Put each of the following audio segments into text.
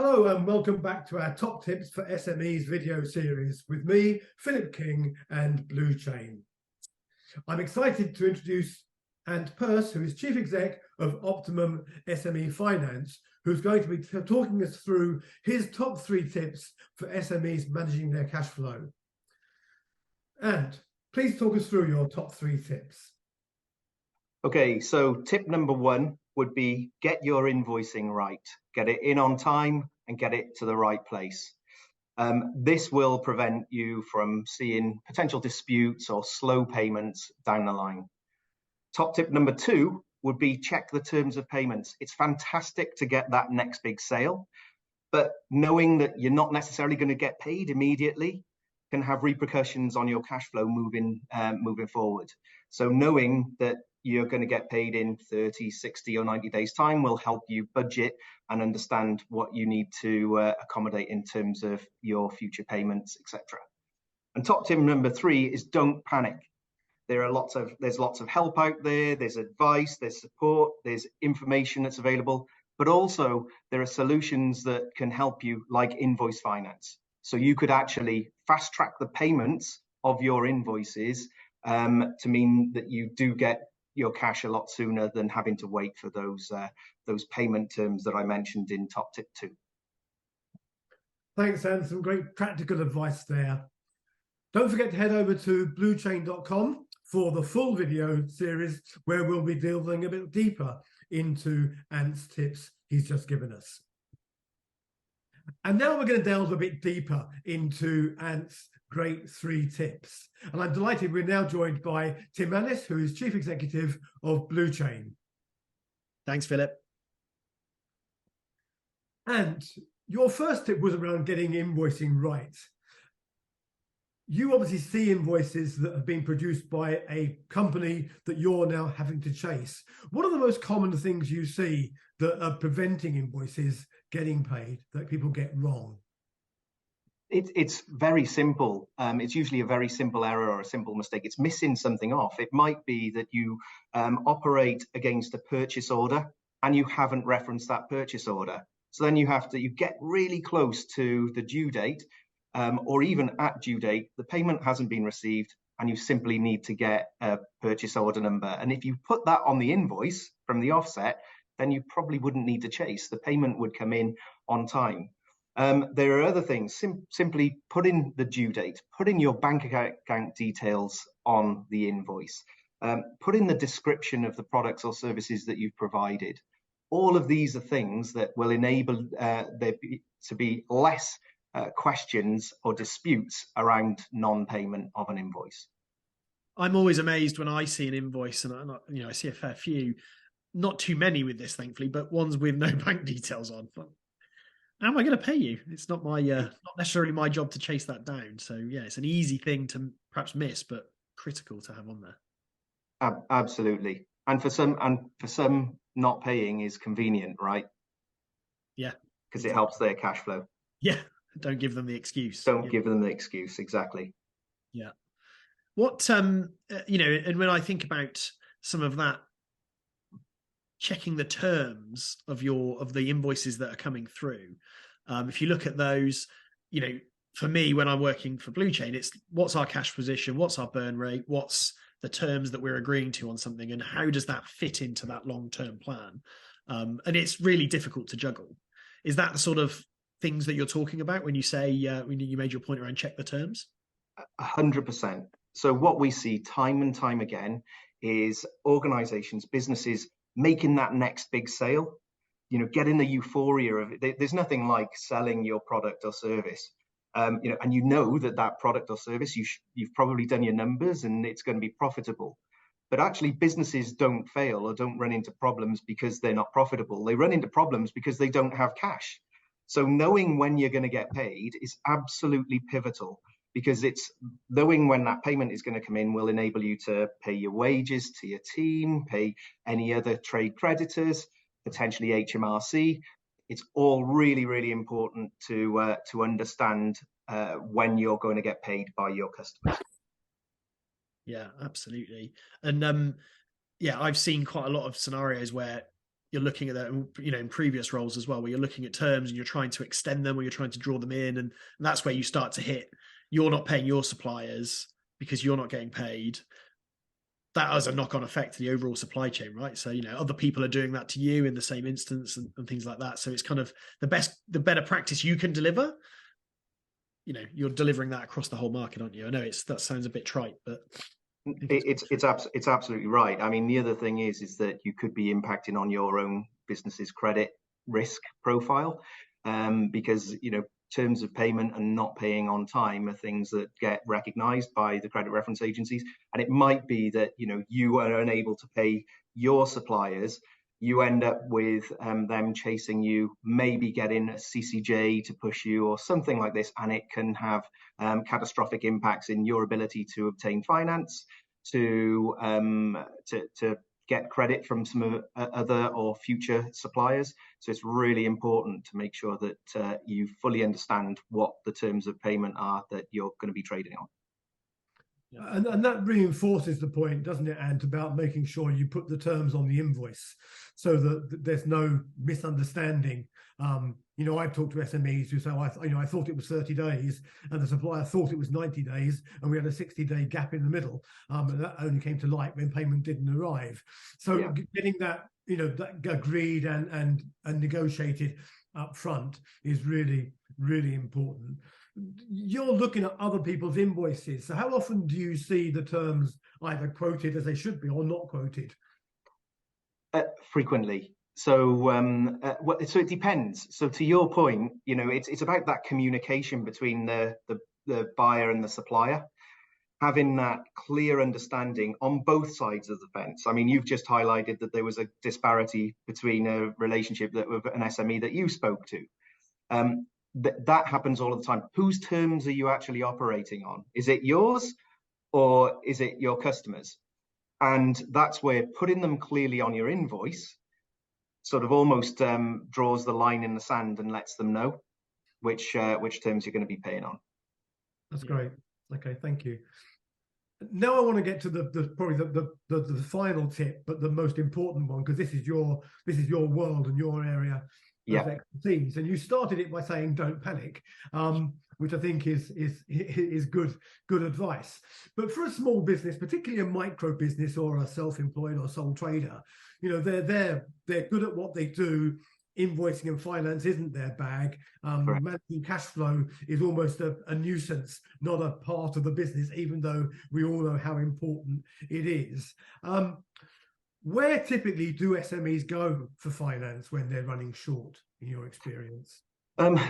Hello and welcome back to our Top Tips for SMEs video series with me, Philip King and Blue Chain. I'm excited to introduce Persse, who is Chief Exec of Optimum SME Finance, who's going to be talking us through his top 3 tips for SMEs managing their cash flow. And please talk us through your top 3 tips. Okay, so tip number 1 would be get your invoicing right. Get it in on time and get it to the right place. This will prevent you from seeing potential disputes or slow payments down the line. Top tip number 2 would be check the terms of payments. It's fantastic to get that next big sale, but knowing that you're not necessarily going to get paid immediately can have repercussions on your cash flow moving forward. So knowing that you're going to get paid in 30, 60 or 90 days time will help you budget and understand what you need to accommodate in terms of your future payments, etc. And top tip number 3 is don't panic. There's lots of help out there. There's advice, there's support, there's information that's available, but also there are solutions that can help you, like invoice finance. So you could actually fast track the payments of your invoices to mean that you do get your cash a lot sooner than having to wait for those payment terms that I mentioned in top tip 2. Thanks, Anne. Some great practical advice there. Don't forget to head over to bluechain.com for the full video series where we'll be delving a bit deeper into Ant's tips he's just given us. And now we're going to delve a bit deeper into Ant's great 3 tips. And I'm delighted we're now joined by Tim Annis, who is Chief Executive of Blue Chain. Thanks, Philip. And your first tip was around getting invoicing right. You obviously see invoices that have been produced by a company that you're now having to chase. What are the most common things you see that are preventing invoices getting paid, that people get wrong? It's very simple. It's usually a very simple error or a simple mistake. It's missing something off. It might be that you operate against a purchase order and you haven't referenced that purchase order. So then you get really close to the due date or even at due date, the payment hasn't been received and you simply need to get a purchase order number. And if you put that on the invoice from the offset, then you probably wouldn't need to chase. The payment would come in on time. There are other things, simply put in the due date, put in your bank account details on the invoice, put in the description of the products or services that you've provided. All of these are things that will enable there to be less questions or disputes around non-payment of an invoice. I'm always amazed when I see an invoice, and I see a fair few, not too many with this, thankfully, but ones with no bank details on. How am I going to pay you? It's not not necessarily my job to chase that down. So yeah, it's an easy thing to perhaps miss, but critical to have on there. Absolutely. And for some, not paying is convenient, right? Yeah. Because it helps their cash flow. Yeah. Don't give them the excuse. Give them the excuse. Exactly. Yeah. What, and when I think about some of that, checking the terms of the invoices that are coming through. If you look at those, for me, when I'm working for Blue Chain, it's what's our cash position, what's our burn rate, what's the terms that we're agreeing to on something, and how does that fit into that long-term plan? And it's really difficult to juggle. Is that the sort of things that you're talking about when you say, when you made your point around check the terms? 100%. So what we see time and time again is organizations, businesses making that next big sale, getting the euphoria of it. There's nothing like selling your product or service, and that product or service, you've probably done your numbers and it's going to be profitable. But actually businesses don't fail or don't run into problems because they're not profitable. They run into problems because they don't have cash. So knowing when you're going to get paid is absolutely pivotal, because it's knowing when that payment is going to come in will enable you to pay your wages to your team, pay any other trade creditors, potentially HMRC. It's all really, really important to understand when you're going to get paid by your customers. Yeah, absolutely. And I've seen quite a lot of scenarios where you're looking at that, in previous roles as well, where you're looking at terms and you're trying to extend them or you're trying to draw them in. And that's where you start to hit, you're not paying your suppliers because you're not getting paid. That has a knock-on effect to the overall supply chain, right? So, other people are doing that to you in the same instance and things like that. So it's kind of the better practice you can deliver. You're delivering that across the whole market, aren't you? I know that sounds a bit trite, but it's absolutely right. I mean, the other thing is that you could be impacting on your own business's credit risk profile, because terms of payment and not paying on time are things that get recognized by the credit reference agencies. And it might be that you are unable to pay your suppliers. You end up with them chasing you, maybe getting a CCJ to push you or something like this, and it can have catastrophic impacts in your ability to obtain finance, to get credit from some other or future suppliers. So it's really important to make sure that you fully understand what the terms of payment are that you're going to be trading on. And that reinforces the point, doesn't it, Ant, about making sure you put the terms on the invoice so that there's no misunderstanding. I've talked to SMEs who say, I thought it was 30 days and the supplier thought it was 90 days and we had a 60-day gap in the middle. And that only came to light when payment didn't arrive. So getting that, that agreed and negotiated up front is really, really important. You're looking at other people's invoices. So how often do you see the terms either quoted as they should be or not quoted? Frequently. So so it depends. So to your point, it's about that communication between the buyer and the supplier, having that clear understanding on both sides of the fence. I mean, you've just highlighted that there was a disparity between a relationship with an SME that you spoke to. That happens all the time. Whose terms are you actually operating on? Is it yours or is it your customers? And that's where putting them clearly on your invoice sort of almost draws the line in the sand and lets them know which terms you're going to be paying on. That's great. Okay, thank you. Now I want to get to probably the final tip, but the most important one, because this is your world and your area of expertise. And you started it by saying don't panic, which I think is good advice. But for a small business, particularly a micro business or a self-employed or sole trader, they're good at what they do. Invoicing and finance isn't their bag. Managing cash flow is almost a nuisance, not a part of the business, even though we all know how important it is. Where typically do SMEs go for finance when they're running short, in your experience?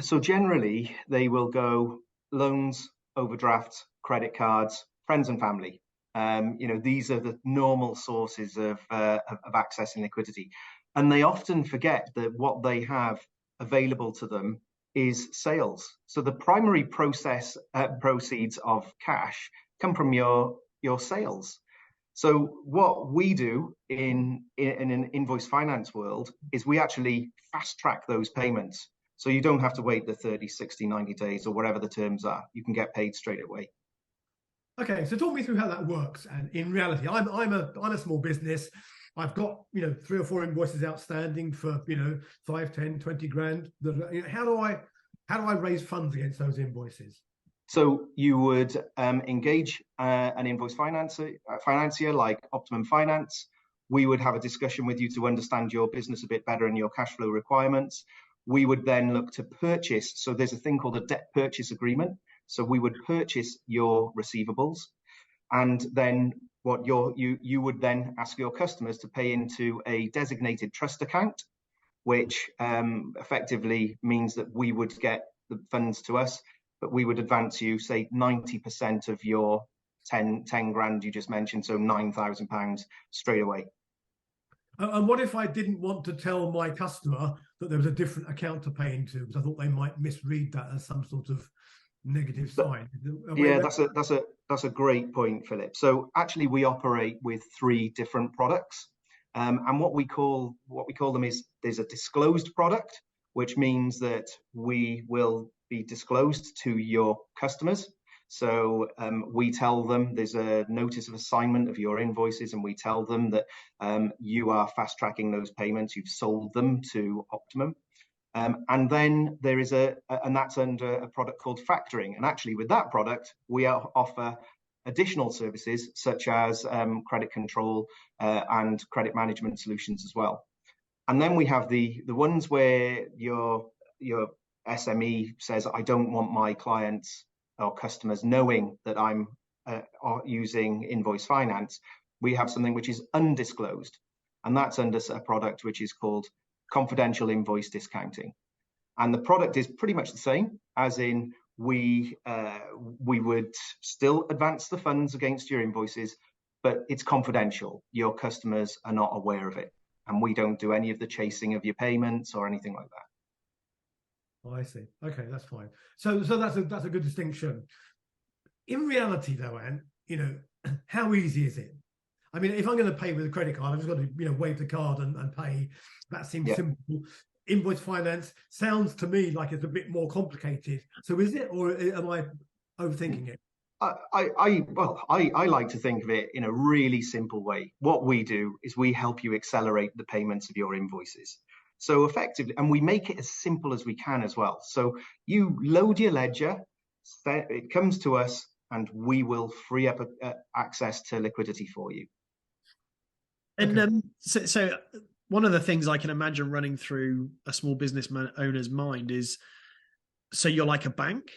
So generally, they will go loans, overdrafts, credit cards, friends and family. These are the normal sources of accessing liquidity. And they often forget that what they have available to them is sales. So the primary proceeds of cash come from your sales. So what we do in an invoice finance world is we actually fast track those payments. So you don't have to wait the 30, 60, 90 days or whatever the terms are. You can get paid straight away. Okay, so talk me through how that works. And in reality, I'm a small business. I've got 3 or 4 invoices outstanding for 5, 10, 20 grand. How do I raise funds against those invoices? So you would engage an invoice financier like Optimum Finance. We would have a discussion with you to understand your business a bit better and your cash flow requirements. We would then look to purchase. So there's a thing called a debt purchase agreement. So we would purchase your receivables, and then what you would then ask your customers to pay into a designated trust account, which effectively means that we would get the funds to us, but we would advance you, say, 90% of your 10 grand you just mentioned, so £9,000 straight away. And what if I didn't want to tell my customer that there was a different account to pay into, because I thought they might misread that as some sort of negative sign? Yeah, that's a great point, Philip. So actually, we operate with 3 different products, and what we call them is there's a disclosed product, which means that we will be disclosed to your customers. So we tell them there's a notice of assignment of your invoices, and we tell them that you are fast tracking those payments. You've sold them to Optimum. And then there is and that's under a product called factoring. And actually with that product, we offer additional services such as credit control and credit management solutions as well. And then we have the ones where your SME says, I don't want my clients or customers knowing that I'm using invoice finance. We have something which is undisclosed, and that's under a product which is called confidential invoice discounting. And the product is pretty much the same, as in we would still advance the funds against your invoices, but it's confidential. Your customers are not aware of it, and we don't do any of the chasing of your payments or anything like that. Oh, I see. Okay, that's fine. So that's a good distinction. In reality, though, Ant, how easy is it? I mean, if I'm going to pay with a credit card, I've just got to wave the card and pay. That seems simple. Invoice finance sounds to me like it's a bit more complicated. So is it, or am I overthinking it? I like to think of it in a really simple way. What we do is we help you accelerate the payments of your invoices. So effectively, and we make it as simple as we can as well. So you load your ledger, it comes to us, and we will free up access to liquidity for you. And okay. So one of the things I can imagine running through a small business owner's mind is, so you're like a bank,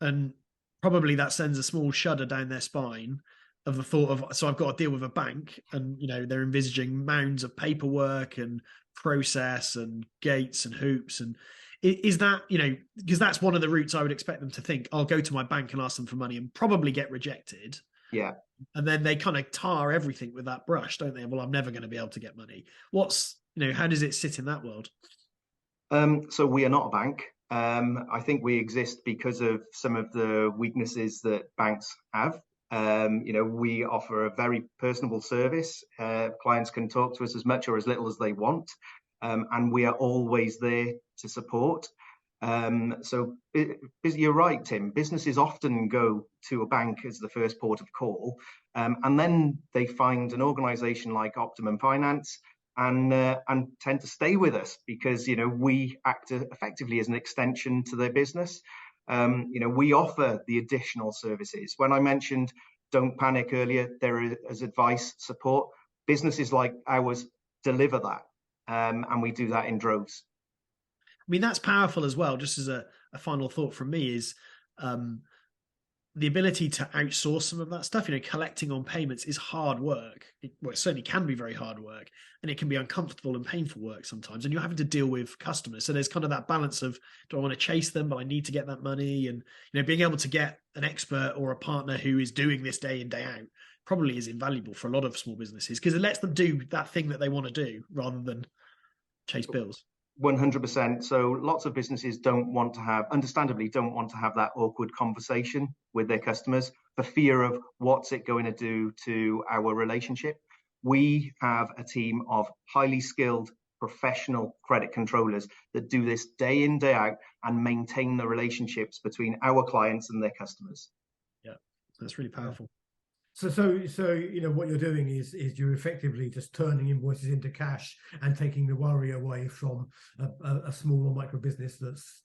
and probably that sends a small shudder down their spine of the thought of, so I've got to deal with a bank, and they're envisaging mounds of paperwork and process and gates and hoops. And is that, because that's one of the routes I would expect them to think, I'll go to my bank and ask them for money and probably get rejected. Yeah. And then they kind of tar everything with that brush, don't they? Well, I'm never going to be able to get money. How does it sit in that world? So we are not a bank. I think we exist because of some of the weaknesses that banks have. We offer a very personable service. Clients can talk to us as much or as little as they want, and we are always there to support. So you're right, Tim. Businesses often go to a bank as the first port of call, and then they find an organisation like Optimum Finance and tend to stay with us because we act effectively as an extension to their business. We offer the additional services. When I mentioned don't panic earlier, there is advice, support. Businesses like ours deliver that, and we do that in droves. I mean, that's powerful as well. Just as a final thought from me is the ability to outsource some of that stuff. Collecting on payments is hard work. It certainly can be very hard work, and it can be uncomfortable and painful work sometimes. And you're having to deal with customers. So there's kind of that balance of, do I want to chase them, but I need to get that money? And being able to get an expert or a partner who is doing this day in, day out probably is invaluable for a lot of small businesses, because it lets them do that thing that they want to do rather than chase bills. 100%. So lots of businesses understandably don't want to have that awkward conversation with their customers for fear of what's it going to do to our relationship. We have a team of highly skilled professional credit controllers that do this day in, day out and maintain the relationships between our clients and their customers. Yeah, that's really powerful. So what you're doing is you're effectively just turning invoices into cash and taking the worry away from a small or micro business that's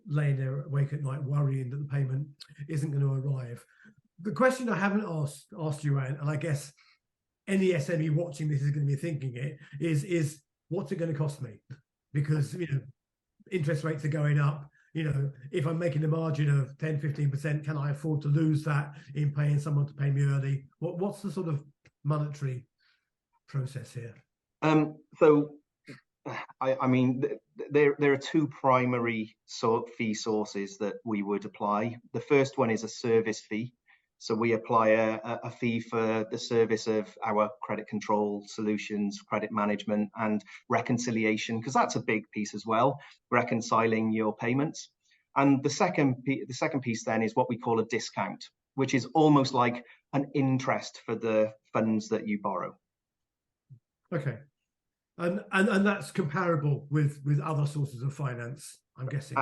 laying there awake at night worrying that the payment isn't going to arrive. The question I haven't asked you, Anne, and I guess any SME watching this is going to be thinking it, is what's it going to cost me? Because interest rates are going up. If I'm making a margin of 10, 15%, can I afford to lose that in paying someone to pay me early? What's the sort of monetary process here? I mean, there are two primary fee sources that we would apply. The first one is a service fee. So we apply a fee for the service of our credit control solutions, credit management and reconciliation, because that's a big piece as well, reconciling your payments. And the second piece then is what we call a discount, which is almost like an interest for the funds that you borrow. Okay. And that's comparable with other sources of finance, I'm guessing.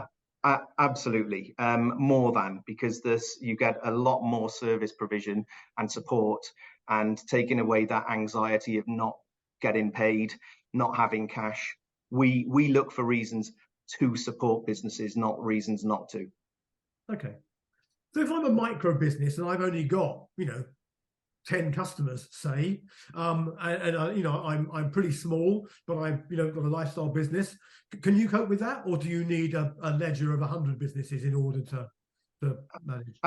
Absolutely, more than, because you get a lot more service provision and support, and taking away that anxiety of not getting paid, not having cash. We look for reasons to support businesses, not reasons not to. Okay, so if I'm a micro business and I've only got 10 customers, say, and I'm pretty small, but I've got a lifestyle business. Can you cope with that, or do you need a ledger of 100 businesses in order to manage?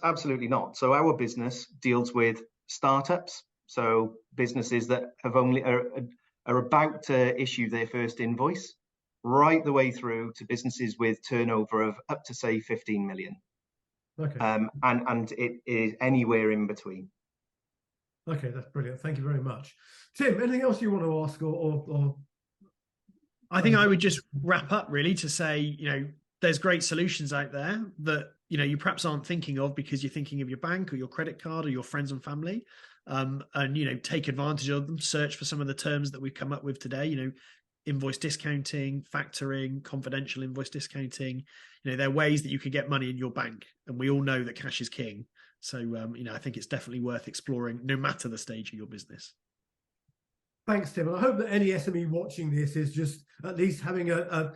Absolutely not. So our business deals with startups, so businesses that have are about to issue their first invoice, right the way through to businesses with turnover of up to, say, 15 million. Okay. And it is anywhere in between. Okay, that's brilliant. Thank you very much. Tim, anything else you want to ask or I think I would just wrap up really to say, there's great solutions out there that, you perhaps aren't thinking of because you're thinking of your bank or your credit card or your friends and family. And, take advantage of them, search for some of the terms that we've come up with today, invoice discounting, factoring, confidential invoice discounting. There are ways that you can get money in your bank, and we all know that cash is king. So, I think it's definitely worth exploring no matter the stage of your business. Thanks, Tim. And I hope that any SME watching this is just at least having a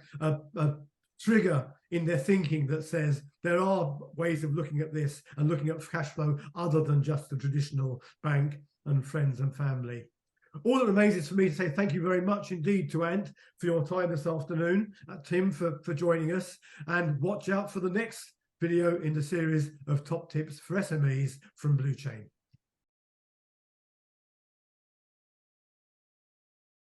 trigger in their thinking that says there are ways of looking at this and looking at cash flow other than just the traditional bank and friends and family. All that remains is for me to say thank you very much indeed to Ant for your time this afternoon, Tim for joining us, and watch out for the next video in the series of top tips for SMEs from Blue Chain.